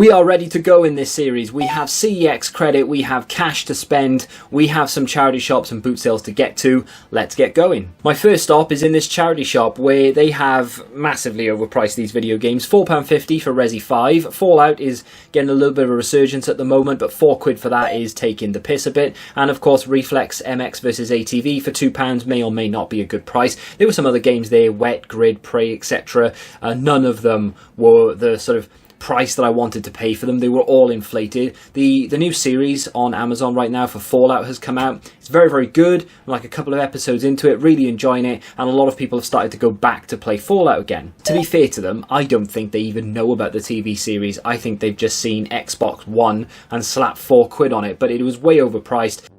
We are ready to go in this series. We have CEX credit, we have cash to spend, we have some charity shops and boot sales to get to. Let's get going. My first stop is in this charity shop where they have massively overpriced these video games. £4.50 for Resi 5. Fallout is getting a little bit of a resurgence at the moment, but £4 for that is taking the piss a bit. And of course, Reflex MX versus ATV for £2 may or may not be a good price. There were some other games there, Wet, Grid, Prey, etc. None of them were the sort of price that I wanted to pay for them. They were all inflated. The new series on Amazon right now for Fallout has come out. It's very, very good. I'm like a couple of episodes into it, really enjoying it, and a lot of people have started to go back to play Fallout again. To be fair to them, I don't think they even know about the TV series. I think they've just seen Xbox One and slapped £4 on it, but it was way overpriced.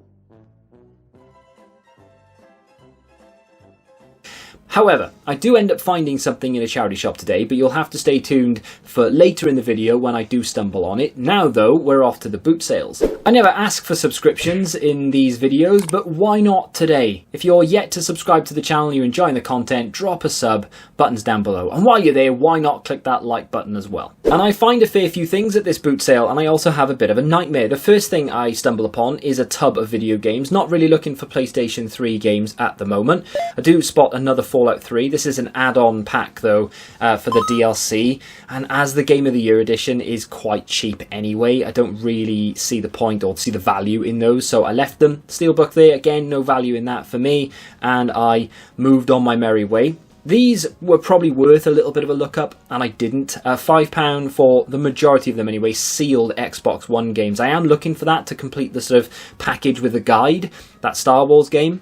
However, I do end up finding something in a charity shop today, but you'll have to stay tuned for later in the video when I do stumble on it. Now though, we're off to the boot sales. I never ask for subscriptions in these videos, but why not today? If you're yet to subscribe to the channel and you're enjoying the content, drop a sub, buttons down below. And while you're there, why not click that like button as well? And I find a fair few things at this boot sale, and I also have a bit of a nightmare. The first thing I stumble upon is a tub of video games. Not really looking for PlayStation 3 games at the moment. I do spot another Fallout 3. This is an add-on pack though for the DLC, and as the Game of the Year edition is quite cheap anyway, I don't really see the point or see the value in those, so I left them. Steelbook there, again, no value in that for me, and I moved on my merry way. These were probably worth a little bit of a look up, and I didn't. £5 for the majority of them anyway, sealed Xbox One games. I am looking for that to complete the sort of package with a guide, that Star Wars game.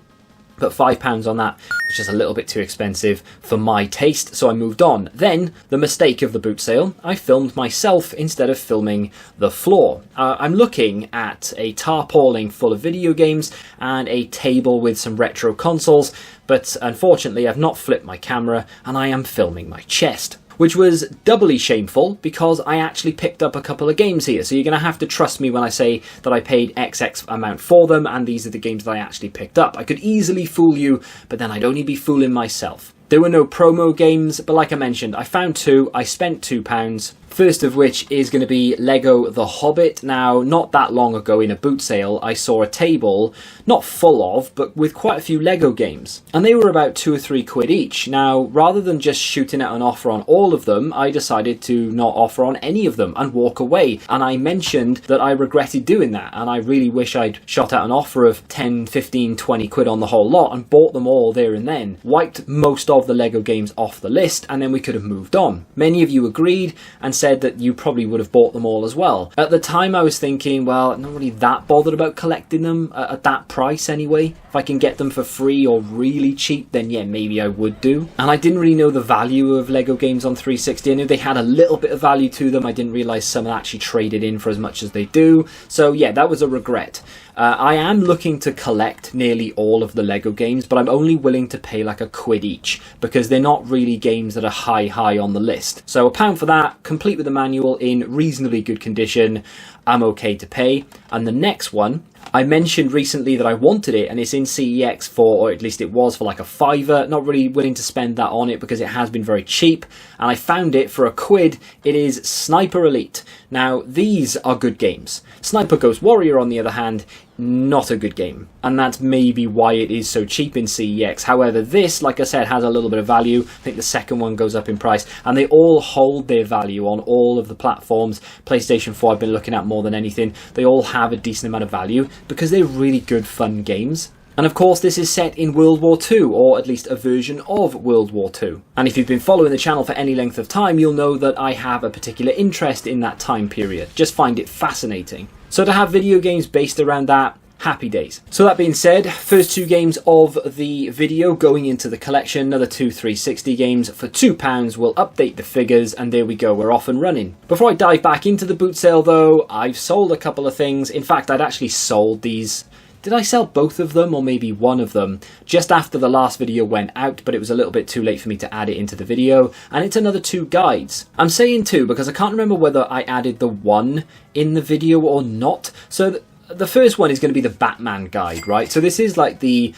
But £5 on that was just a little bit too expensive for my taste, so I moved on. Then, the mistake of the boot sale, I filmed myself instead of filming the floor. I'm looking at a tarpaulin full of video games and a table with some retro consoles, but unfortunately I've not flipped my camera and I am filming my chest, which was doubly shameful because I actually picked up a couple of games here. So you're going to have to trust me when I say that I paid XX amount for them, and these are the games that I actually picked up. I could easily fool you, but then I'd only be fooling myself. There were no promo games, but like I mentioned, I found two, I spent £2. First of which is going to be Lego The Hobbit. Now, not that long ago in a boot sale, I saw a table, not full of, but with quite a few Lego games. And they were about £2 or £3 each. Now, rather than just shooting out an offer on all of them, I decided to not offer on any of them and walk away. And I mentioned that I regretted doing that, and I really wish I'd shot out an offer of 10, 15, 20 quid on the whole lot and bought them all there and then. Wiped most of the Lego games off the list, and then we could have moved on. Many of you agreed and said that you probably would have bought them all as well. At the time I was thinking, well, I'm not really that bothered about collecting them at that price anyway. If I can get them for free or really cheap, then yeah, maybe I would do. And I didn't really know the value of Lego games on 360. I knew they had a little bit of value to them. I didn't realise some actually traded in for as much as they do. So yeah, that was a regret. I am looking to collect nearly all of the Lego games, but I'm only willing to pay like £1 each because they're not really games that are high on the list. So £1 for that, complete with the manual in reasonably good condition, I'm okay to pay. And the next one, I mentioned recently that I wanted it, and it's in CEX for, or at least it was for like £5. Not really willing to spend that on it because it has been very cheap, and I found it for £1. It is Sniper Elite. Now, these are good games. Sniper Ghost Warrior, on the other hand, not a good game, and that's maybe why it is so cheap in CEX. However, this, like I said, has a little bit of value. I think the second one goes up in price, and they all hold their value on all of the platforms. PlayStation 4 I've been looking at more than anything. They all have a decent amount of value because they're really good, fun games. And of course, this is set in World War II, or at least a version of World War II. And if you've been following the channel for any length of time, you'll know that I have a particular interest in that time period. Just find it fascinating. So to have video games based around that, happy days. So that being said, first two games of the video going into the collection, another two 360 games for £2. We'll update the figures, and there we go, we're off and running. Before I dive back into the boot sale though, I've sold a couple of things. In fact, I'd actually sold these. Did I sell both of them or maybe one of them just after the last video went out, but it was a little bit too late for me to add it into the video, and it's another two guides. I'm saying two because I can't remember whether I added the one in the video or not. So the first one is going to be the Batman guide, right? So this is like the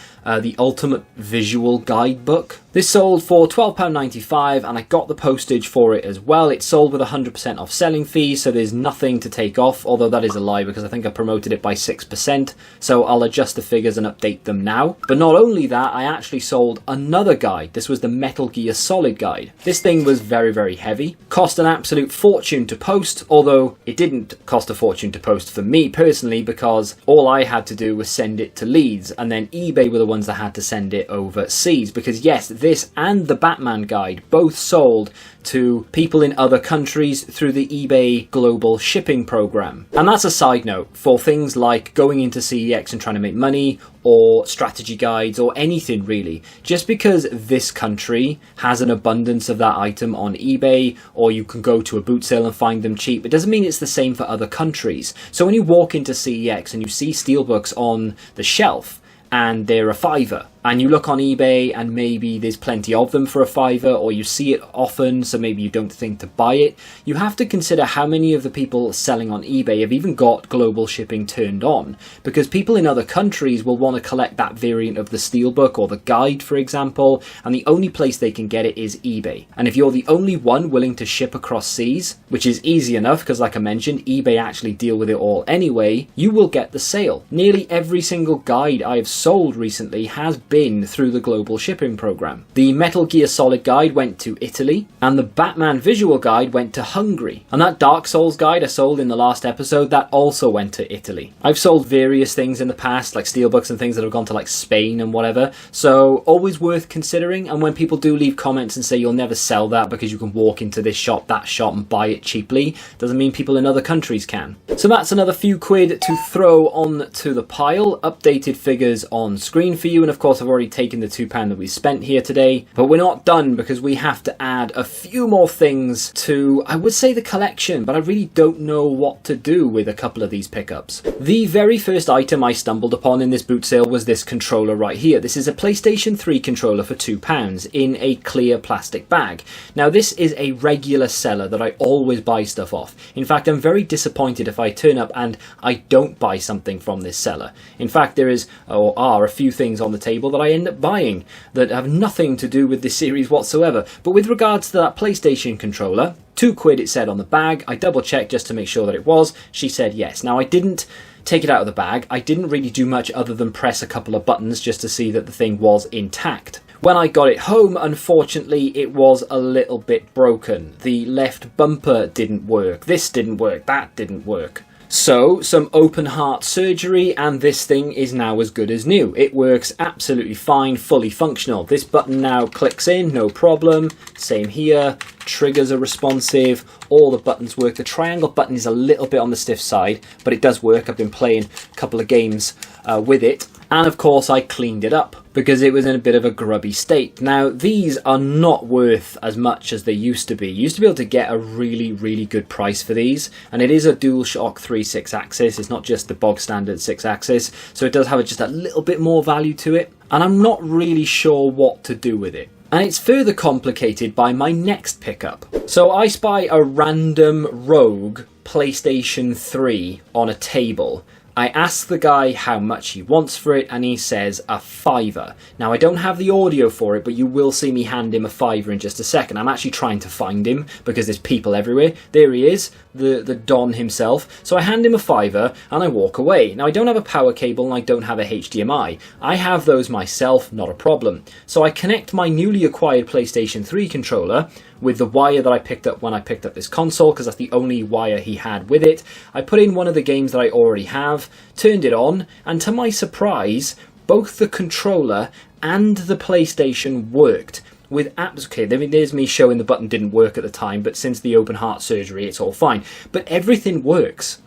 ultimate visual guidebook This sold for £12.95 and I got the postage for it as well. It sold with 100% off selling fees, so there's nothing to take off, although that is a lie because I think I promoted it by 6%, so I'll adjust the figures and update them now. But not only that, I actually sold another guide. This was the Metal Gear Solid guide. This thing was very, very heavy, cost an absolute fortune to post, although it didn't cost a fortune to post for me personally because all I had to do was send it to Leeds, and then eBay were the ones that had to send it overseas, because yes, this and the Batman guide both sold to people in other countries through the eBay global shipping program. And that's a side note for things like going into CEX and trying to make money, or strategy guides, or anything really. Just because this country has an abundance of that item on eBay, or you can go to a boot sale and find them cheap, it doesn't mean it's the same for other countries. So when you walk into CEX and you see steelbooks on the shelf and they're a £5, and you look on eBay and maybe there's plenty of them for a £5, or you see it often so maybe you don't think to buy it, you have to consider how many of the people selling on eBay have even got global shipping turned on, because people in other countries will want to collect that variant of the steelbook or the guide, for example, and the only place they can get it is eBay. And if you're the only one willing to ship across seas, which is easy enough because like I mentioned, eBay actually deal with it all anyway, you will get the sale. Nearly every single guide I have sold recently has been through the global shipping program. The Metal Gear Solid guide went to Italy, and the Batman visual guide went to Hungary. And that Dark Souls guide I sold in the last episode, that also went to Italy. I've sold various things in the past, like steelbooks and things that have gone to like Spain and whatever, so always worth considering. And when people do leave comments and say you'll never sell that because you can walk into this shop, that shop and buy it cheaply, doesn't mean people in other countries can. So that's another few quid to throw on to the pile. Updated figures on screen for you, and of course I've already taken the £2 that we spent here today, but we're not done because we have to add a few more things to, I would say, the collection, but I really don't know what to do with a couple of these pickups. The very first item I stumbled upon in this boot sale was this controller right here. This is a PlayStation 3 controller for £2 in a clear plastic bag. Now this is a regular seller that I always buy stuff off. In fact, I'm very disappointed if I turn up and I don't buy something from this seller. In fact, there is, or are, a few things on the table that I end up buying that have nothing to do with this series whatsoever. But with regards to that PlayStation controller, £2 it said on the bag. I double checked just to make sure that it was. She said yes. Now I didn't take it out of the bag. I didn't really do much other than press a couple of buttons just to see that the thing was intact. When I got it home, unfortunately, it was a little bit broken. The left bumper didn't work. This didn't work. That didn't work. So, some open heart surgery, and this thing is now as good as new. It works absolutely fine, fully functional. This button now clicks in, no problem. Same here. Triggers are responsive. All the buttons work. The triangle button is a little bit on the stiff side, but it does work. I've been playing a couple of games with it. And of course I cleaned it up because it was in a bit of a grubby state. Now these are not worth as much as they used to be. You used to be able to get a really, really good price for these. And it is a DualShock 3 6-axis. It's not just the bog standard 6-axis. So it does have just a little bit more value to it. And I'm not really sure what to do with it. And it's further complicated by my next pickup. So I spy a random rogue PlayStation 3 on a table. I ask the guy how much he wants for it, and he says a £5. Now I don't have the audio for it, but you will see me hand him a £5 in just a second. I'm actually trying to find him because there's people everywhere. There he is, the Don himself. So I hand him a £5 and I walk away. Now I don't have a power cable and I don't have a HDMI. I have those myself, not a problem. So I connect my newly acquired PlayStation 3 controller with the wire that I picked up when I picked up this console, because that's the only wire he had with it. I put in one of the games that I already have, turned it on, and to my surprise, both the controller and the PlayStation worked. With apps, okay, there's me showing the button didn't work at the time, but since the open heart surgery, it's all fine. But everything works.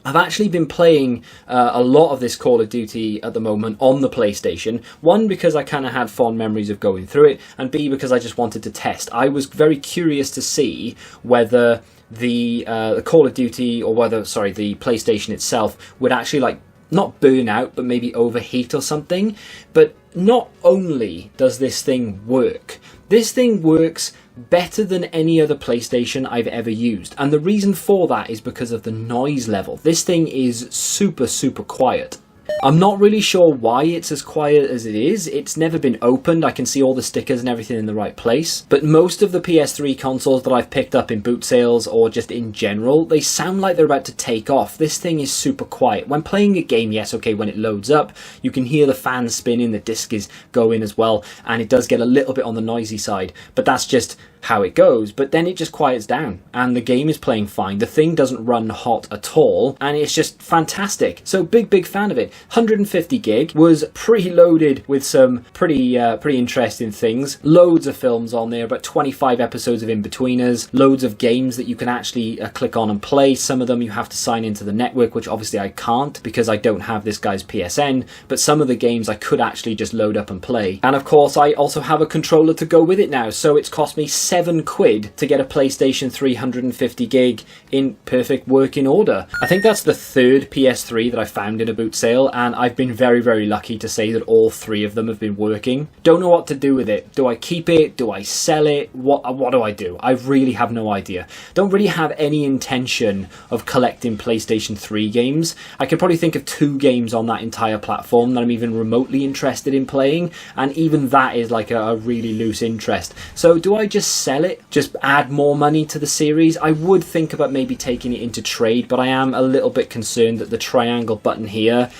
I've actually been playing a lot of this Call of Duty at the moment on the PlayStation. One, because I kind of had fond memories of going through it, and B, because I just wanted to test. I was very curious to see whether the Call of Duty, or whether, the PlayStation itself would actually not burn out, but maybe overheat or something. But not only does this thing work, this thing works better than any other PlayStation I've ever used. And the reason for that is because of the noise level. This thing is super, super quiet. I'm not really sure why it's as quiet as it is. It's never been opened. I can see all the stickers and everything in the right place. But most of the PS3 consoles that I've picked up in boot sales or just in general, they sound like they're about to take off. This thing is super quiet. When playing a game, yes, okay, when it loads up, you can hear the fan spinning, the disc is going as well, and it does get a little bit on the noisy side. But that's just how it goes. But then it just quiets down and the game is playing fine. The thing doesn't run hot at all and it's just fantastic. So big fan of it. 150 gig, was preloaded with some pretty interesting things. Loads of films on there, about 25 episodes of In-Betweeners, loads of games that you can actually click on and play. Some of them you have to sign into the network, which obviously I can't because I don't have this guy's PSN, but some of the games I could actually just load up and play. And of course I also have a controller to go with it now, so it's cost me £7 to get a PlayStation 350 gig in perfect working order. I think that's the third PS3 that I found in a boot sale, and I've been very lucky to say that all three of them have been working. Don't know what to do with it. Do I keep it? Do I sell it? What do I do? I really have no idea. Don't really have any intention of collecting PlayStation 3 games. I could probably think of 2 games on that entire platform that I'm even remotely interested in playing, and even that is like a really loose interest. So do I just sell it? Just add more money to the series? I would think about maybe taking it into trade, but I am a little bit concerned that the triangle button here,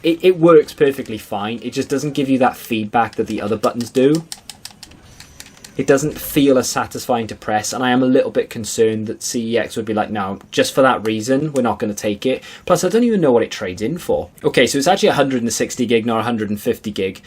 it works perfectly fine. It just doesn't give you that feedback that the other buttons do. It doesn't feel as satisfying to press, and I am a little bit concerned that CEX would be like, no, just for that reason, we're not going to take it. Plus, I don't even know what it trades in for. Okay, so it's actually 160 gig, not 150 gig.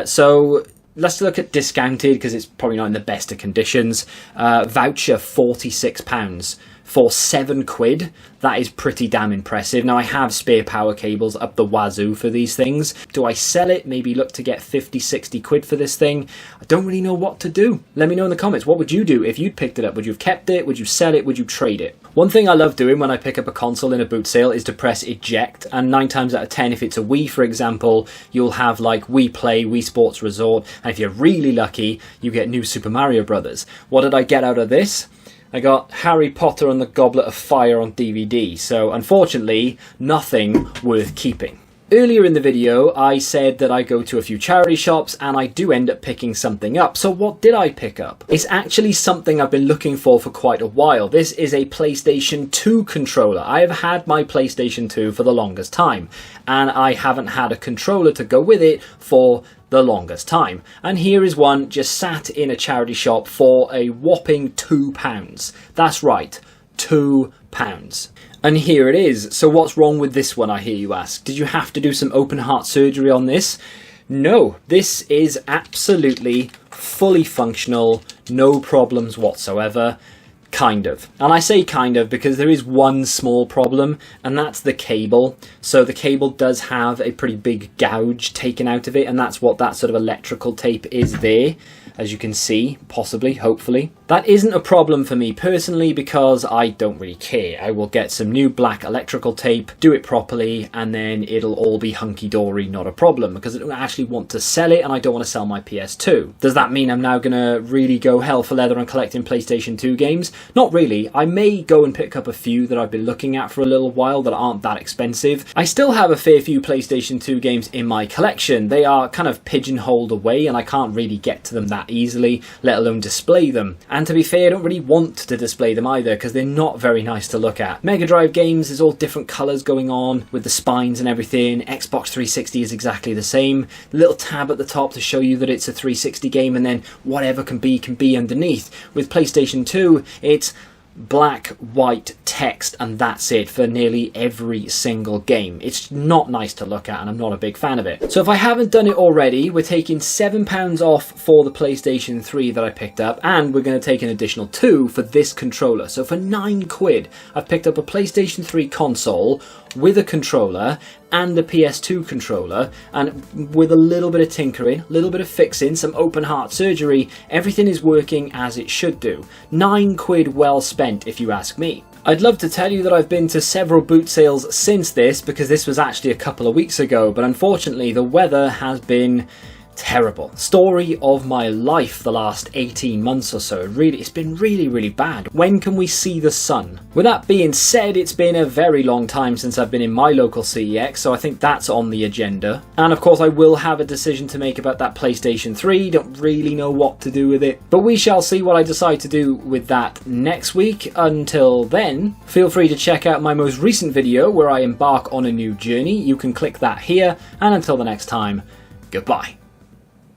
So let's look at discounted, because it's probably not in the best of conditions. Voucher, £46 for £7. That is pretty damn impressive. Now, I have spare power cables up the wazoo for these things. Do I sell it? Maybe look to get 50-60 quid for this thing? I don't really know what to do. Let me know in the comments. What would you do if you'd picked it up? Would you have kept it? Would you sell it? Would you trade it? One thing I love doing when I pick up a console in a boot sale is to press eject, and 9 times out of 10, if it's a Wii, for example, you'll have like Wii Play, Wii Sports Resort, and if you're really lucky, you get New Super Mario Brothers. What did I get out of this? I got Harry Potter and the Goblet of Fire on DVD, so unfortunately, nothing worth keeping. Earlier in the video, I said that I go to a few charity shops and I do end up picking something up. So what did I pick up? It's actually something I've been looking for quite a while. This is a PlayStation 2 controller. I have had my PlayStation 2 for the longest time, and I haven't had a controller to go with it for the longest time. And here is one just sat in a charity shop for a whopping £2. That's right, £2. And here it is. So what's wrong with this one, I hear you ask? Did you have to do some open heart surgery on this? No, this is absolutely fully functional, no problems whatsoever. Kind of. And I say kind of because there is one small problem, and that's the cable. So the cable does have a pretty big gouge taken out of it, and that's what that sort of electrical tape is there, as you can see, possibly, hopefully. That isn't a problem for me personally because I don't really care. I will get some new black electrical tape, do it properly, and then it'll all be hunky-dory, not a problem, because I don't actually want to sell it and I don't want to sell my PS2. Does that mean I'm now going to really go hell for leather and collecting PlayStation 2 games? Not really. I may go and pick up a few that I've been looking at for a little while that aren't that expensive. I still have a fair few PlayStation 2 games in my collection. They are kind of pigeonholed away and I can't really get to them that easily, let alone display them. And to be fair, I don't really want to display them either because they're not very nice to look at. Mega Drive games, there's all different colours going on with the spines and everything. Xbox 360 is exactly the same. The little tab at the top to show you that it's a 360 game, and then whatever can be underneath. With PlayStation 2, it's black, white text, and that's it for nearly every single game. It's not nice to look at, and I'm not a big fan of it. So if I haven't done it already, we're taking £7 off for the PlayStation 3 that I picked up, and we're going to take an additional £2 for this controller. So for £9, I've picked up a PlayStation 3 console with a controller and a PS2 controller, and with a little bit of tinkering, a little bit of fixing, some open heart surgery, everything is working as it should do. £9 well spent, if you ask me. I'd love to tell you that I've been to several boot sales since this, because this was actually a couple of weeks ago, but unfortunately the weather has been terrible. Story of my life the last 18 months or so. It's been really bad. When can we see the sun? With that being said, it's been a very long time since I've been in my local CEX, so I think that's on the agenda. And of course I will have a decision to make about that PlayStation 3, don't really know what to do with it. But we shall see what I decide to do with that next week. Until then, feel free to check out my most recent video where I embark on a new journey. You can click that here, and until the next time, goodbye.